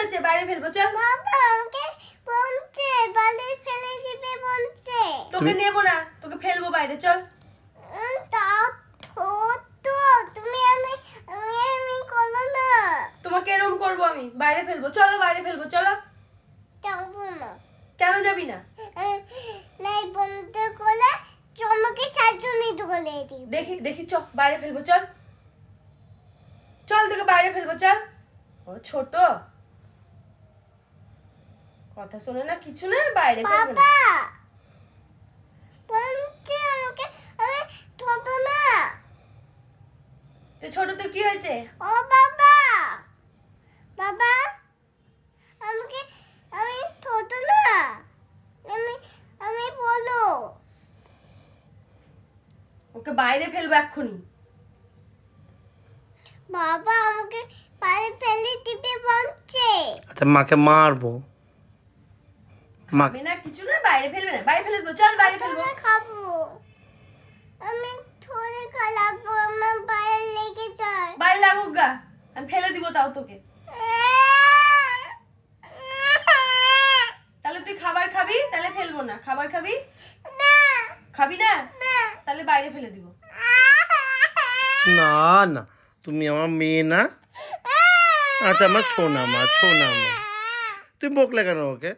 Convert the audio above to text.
হয়েছে? বাইরে ফেলবো, চল। বাবা আমাকে বলছে বালি ফেলে দিবে বলছে। তোকে নেবো না, তোকে ফেলবো বাইরে, চল। তা ছোট তুমি আমি করো না। তোমাকে এরকম করবো আমি, বাইরে ফেলবো, চলো বাইরে ফেলবো, চলো। যাবো না। কেন যাবি না? নাই বন্ধ করে চমকে সাজুনি ধরে দিই। দেখি দেখি, চ বাইরে ফেলবো, চল চল, তোকে বাইরে ফেলবো, চল। ও ছোট, কথা শোনে না, কিছু না, বাইরে ফেলবো না। বাবা বলছে আমাকে আমি ছোট না। তো ছোট তো কি হয়েছে? ও বাবা বাবা আমাকে আমি ছোট না। আমি আমি বলো ওকে বাইরে ফেলবো এক্ষুনি। বাবা আমাকে পায়ে ফেলে দিবে বলছে। আচ্ছা মাকে মারবো। খাবে না, কিছু না, বাইরে ফেলবে না, বাইরে ফেলে দেবো, চল বাইরে ফেলবো। আমি খাবো। আমি থরে খাবো আমার পায়ে লেগে যায়। বাইরে লাগুক গা, আমি ফেলে দিব তাও তোকে। তাহলে তুই খাবার খাবি, তাহলে ফেলবো না। খাবার খাবি? না খাবি না? না তাহলে বাইরে ফেলে দিব। না না, তুমি আমার মেয়ে না। আচ্ছা আমার সোনা মা, সোনা মা, তুমি বকলে কেন ওকে?